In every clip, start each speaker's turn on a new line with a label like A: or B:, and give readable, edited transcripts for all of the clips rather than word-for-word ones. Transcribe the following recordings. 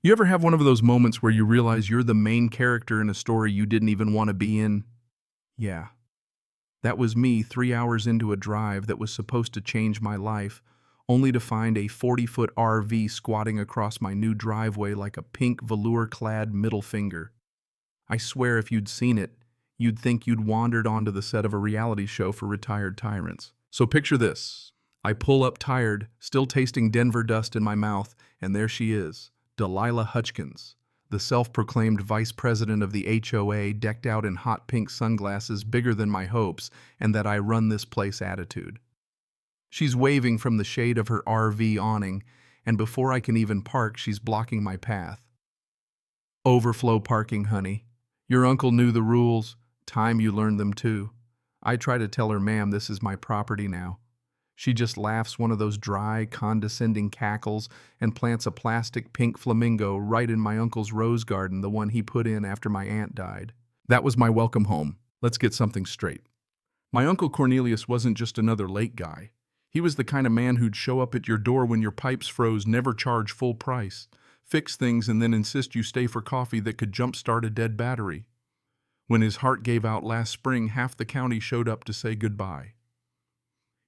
A: You ever have one of those moments where you realize you're the main character in a story you didn't even want to be in? Yeah, that was me 3 hours into a drive that was supposed to change my life, only to find a 40-foot RV squatting across my new driveway like a pink velour-clad middle finger. I swear if you'd seen it, you'd think you'd wandered onto the set of a reality show for retired tyrants. So picture this. I pull up tired, still tasting Denver dust in my mouth, and there she is, Delilah Hutchkins, the self-proclaimed vice president of the HOA, decked out in hot pink sunglasses bigger than my hopes and that I run this place attitude. She's waving from the shade of her RV awning, and before I can even park, she's blocking my path. Overflow parking, honey. Your uncle knew the rules. Time you learned them too. I try to tell her, ma'am, this is my property now. She just laughs one of those dry, condescending cackles and plants a plastic pink flamingo right in my uncle's rose garden, the one he put in after my aunt died. That was my welcome home. Let's get something straight. My Uncle Cornelius wasn't just another late guy. He was the kind of man who'd show up at your door when your pipes froze, never charge full price, fix things, and then insist you stay for coffee that could jumpstart a dead battery. When his heart gave out last spring, half the county showed up to say goodbye.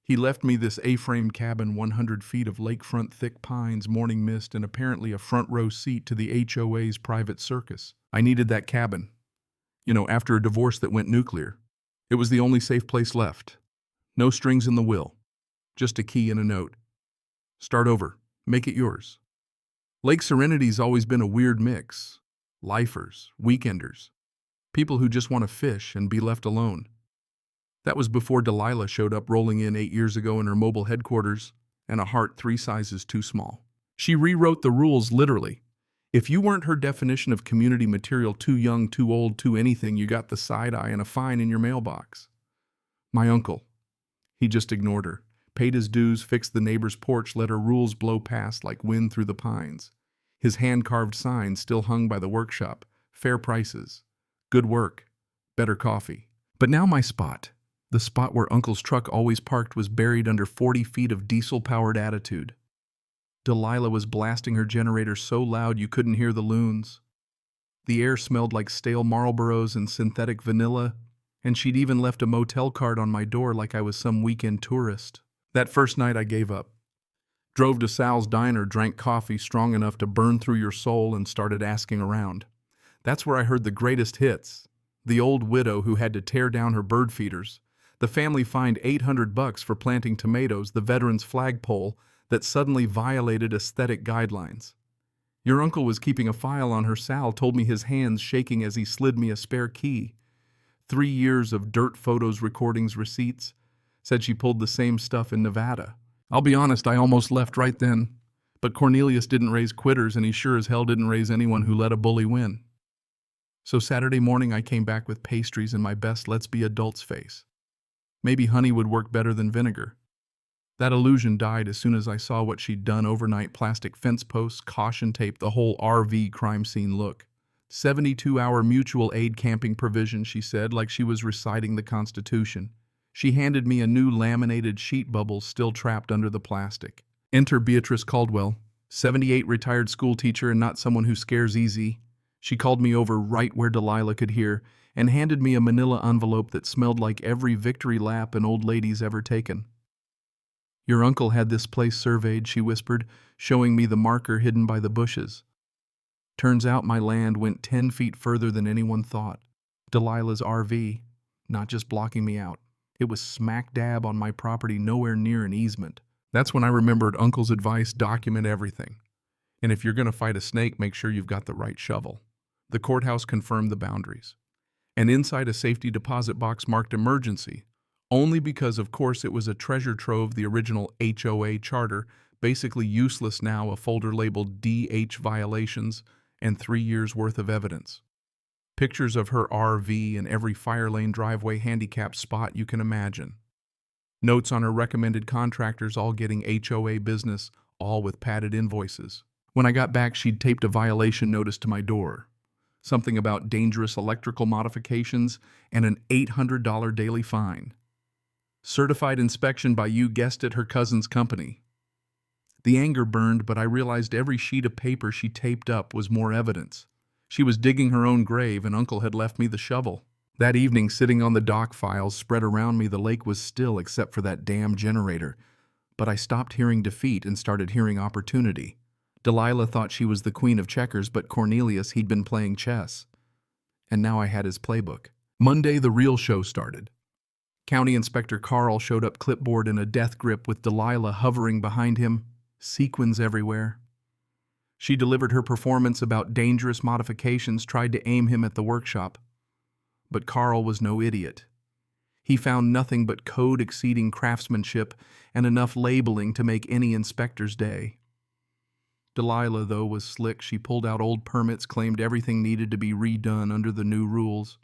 A: He left me this A-frame cabin, 100 feet of lakefront thick pines, morning mist, and apparently a front row seat to the HOA's private circus. I needed that cabin. After a divorce that went nuclear. It was the only safe place left. No strings in the will. Just a key and a note. Start over. Make it yours. Lake Serenity's always been a weird mix. Lifers, weekenders, people who just want to fish and be left alone. That was before Delilah showed up rolling in 8 years ago in her mobile headquarters and a heart 3 sizes too small. She rewrote the rules literally. If you weren't her definition of community material, too young, too old, too anything, you got the side eye and a fine in your mailbox. My uncle, he just ignored her, paid his dues, fixed the neighbor's porch, let her rules blow past like wind through the pines. His hand-carved sign still hung by the workshop, fair prices, good work, better coffee. But now my spot. The spot where Uncle's truck always parked was buried under 40 feet of diesel-powered attitude. Delilah was blasting her generator so loud you couldn't hear the loons. The air smelled like stale Marlboros and synthetic vanilla, and she'd even left a motel card on my door like I was some weekend tourist. That first night I gave up. Drove to Sal's Diner, drank coffee strong enough to burn through your soul, and started asking around. That's where I heard the greatest hits. The old widow who had to tear down her bird feeders. The family fined $800 for planting tomatoes, the veterans' flagpole that suddenly violated aesthetic guidelines. Your uncle was keeping a file on her. Sal told me, his hands shaking as he slid me a spare key. 3 years of dirt photos, recordings, receipts. Said she pulled the same stuff in Nevada. I'll be honest, I almost left right then. But Cornelius didn't raise quitters, and he sure as hell didn't raise anyone who let a bully win. So Saturday morning I came back with pastries and my best let's be adults face. Maybe honey would work better than vinegar. That illusion died as soon as I saw what she'd done overnight: plastic fence posts, caution tape, the whole RV crime scene look. 72-hour mutual aid camping provision, she said, like she was reciting the Constitution. She handed me a new laminated sheet, bubbles still trapped under the plastic. Enter Beatrice Caldwell, 78, retired school teacher and not someone who scares easy. She called me over right where Delilah could hear and handed me a manila envelope that smelled like every victory lap an old lady's ever taken. Your uncle had this place surveyed, she whispered, showing me the marker hidden by the bushes. Turns out my land went 10 feet further than anyone thought. Delilah's RV, not just blocking me out. It was smack dab on my property, nowhere near an easement. That's when I remembered Uncle's advice: document everything. And if you're going to fight a snake, make sure you've got the right shovel. The courthouse confirmed the boundaries. And inside a safety deposit box marked emergency, only because, of course, it was a treasure trove, the original HOA charter, basically useless now, a folder labeled DH violations, and 3 years' worth of evidence. Pictures of her RV in every fire lane, driveway, handicapped spot you can imagine. Notes on her recommended contractors, all getting HOA business, all with padded invoices. When I got back, she'd taped a violation notice to my door. Something about dangerous electrical modifications and an $800 daily fine. Certified inspection by, you guessed it, her cousin's company. The anger burned, but I realized every sheet of paper she taped up was more evidence. She was digging her own grave, and Uncle had left me the shovel. That evening, sitting on the dock files spread around me, the lake was still except for that damn generator. But I stopped hearing defeat and started hearing opportunity. Delilah thought she was the queen of checkers, but Cornelius, he'd been playing chess. And now I had his playbook. Monday, the real show started. County Inspector Carl showed up, clipboard in a death grip with Delilah hovering behind him, sequins everywhere. She delivered her performance about dangerous modifications, tried to aim him at the workshop. But Carl was no idiot. He found nothing but code-exceeding craftsmanship and enough labeling to make any inspector's day. Delilah, though, was slick. She pulled out old permits, claimed everything needed to be redone under the new rules.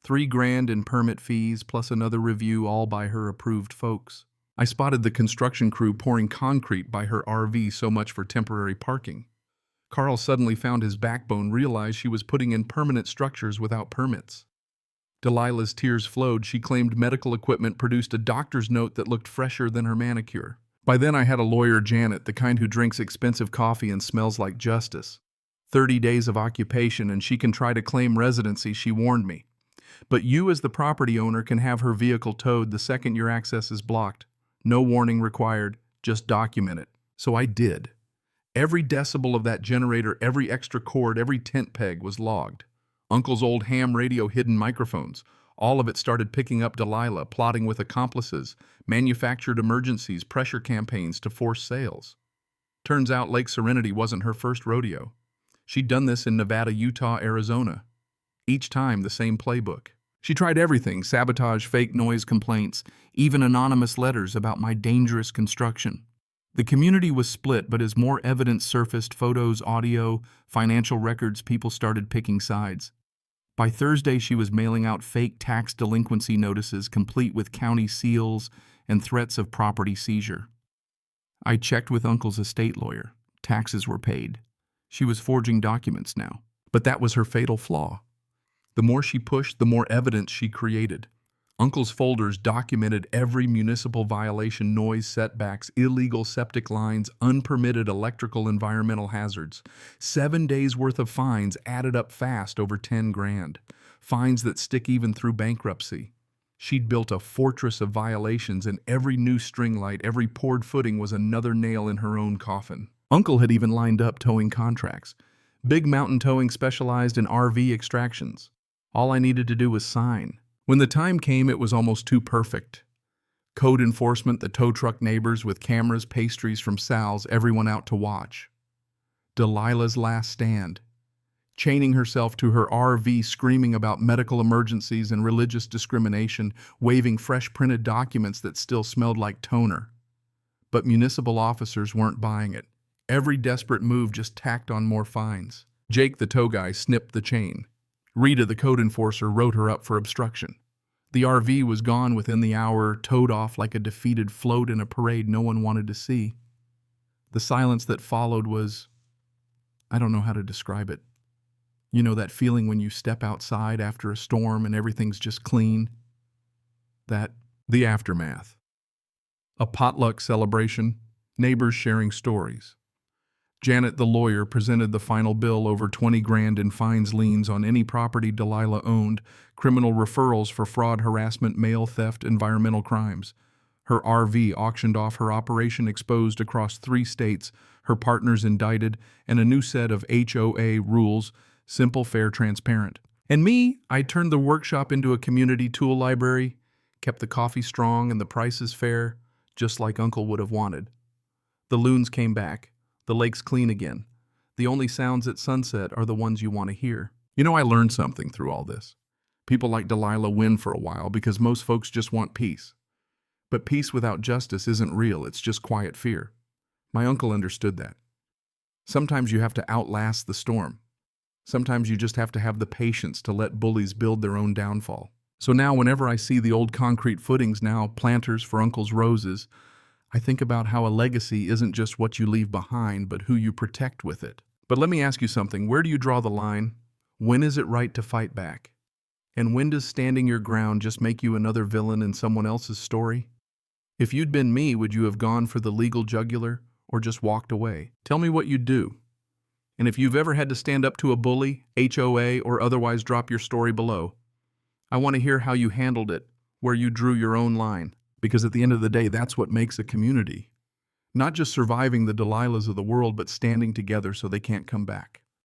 A: $3,000 in permit fees, plus another review, all by her approved folks. I spotted the construction crew pouring concrete by her RV, so much for temporary parking. Carl suddenly found his backbone, realized she was putting in permanent structures without permits. Delilah's tears flowed. She claimed medical equipment produced a doctor's note that looked fresher than her manicure. By then I had a lawyer, Janet, the kind who drinks expensive coffee and smells like justice. 30 days of occupation and she can try to claim residency, she warned me. But you as the property owner can have her vehicle towed the second your access is blocked. No warning required, just document it. So I did. Every decibel of that generator, every extra cord, every tent peg was logged. Uncle's old ham radio, hidden microphones. All of it started picking up Delilah, plotting with accomplices, manufactured emergencies, pressure campaigns to force sales. Turns out Lake Serenity wasn't her first rodeo. She'd done this in Nevada, Utah, Arizona. Each time the same playbook. She tried everything: sabotage, fake noise complaints, even anonymous letters about my dangerous construction. The community was split, but as more evidence surfaced, photos, audio, financial records, people started picking sides. By Thursday, she was mailing out fake tax delinquency notices, complete with county seals and threats of property seizure. I checked with Uncle's estate lawyer. Taxes were paid. She was forging documents now. But that was her fatal flaw. The more she pushed, the more evidence she created. Uncle's folders documented every municipal violation: noise setbacks, illegal septic lines, unpermitted electrical environmental hazards. 7 days worth of fines added up fast, over $10,000. Fines that stick even through bankruptcy. She'd built a fortress of violations, and every new string light, every poured footing was another nail in her own coffin. Uncle had even lined up towing contracts. Big Mountain Towing specialized in RV extractions. All I needed to do was sign. When the time came, it was almost too perfect. Code enforcement, the tow truck neighbors with cameras, pastries from Sal's, everyone out to watch. Delilah's last stand. Chaining herself to her RV, screaming about medical emergencies and religious discrimination, waving fresh printed documents that still smelled like toner. But municipal officers weren't buying it. Every desperate move just tacked on more fines. Jake, the tow guy, snipped the chain. Rita, the code enforcer, wrote her up for obstruction. The RV was gone within the hour, towed off like a defeated float in a parade no one wanted to see. The silence that followed was, I don't know how to describe it. You know that feeling when you step outside after a storm and everything's just clean? The aftermath. A potluck celebration, neighbors sharing stories. Janet, the lawyer, presented the final bill: over $20,000 in fines, liens on any property Delilah owned, criminal referrals for fraud, harassment, mail theft, environmental crimes. Her RV auctioned off, her operation exposed across 3 states, her partners indicted, and a new set of HOA rules: simple, fair, transparent. And me, I turned the workshop into a community tool library, kept the coffee strong and the prices fair, just like Uncle would have wanted. The loons came back. The lake's clean again. The only sounds at sunset are the ones you want to hear. You know, I learned something through all this. People like Delilah win for a while because most folks just want peace. But peace without justice isn't real, it's just quiet fear. My uncle understood that. Sometimes you have to outlast the storm. Sometimes you just have to have the patience to let bullies build their own downfall. So now whenever I see the old concrete footings, now planters for Uncle's roses, I think about how a legacy isn't just what you leave behind, but who you protect with it. But let me ask you something. Where do you draw the line? When is it right to fight back? And when does standing your ground just make you another villain in someone else's story? If you'd been me, would you have gone for the legal jugular or just walked away. Tell me what you'd do. And if you've ever had to stand up to a bully, HOA, or otherwise, drop your story below. I want to hear how you handled it, where you drew your own line. Because at the end of the day, that's what makes a community. Not just surviving the Delilahs of the world, but standing together so they can't come back.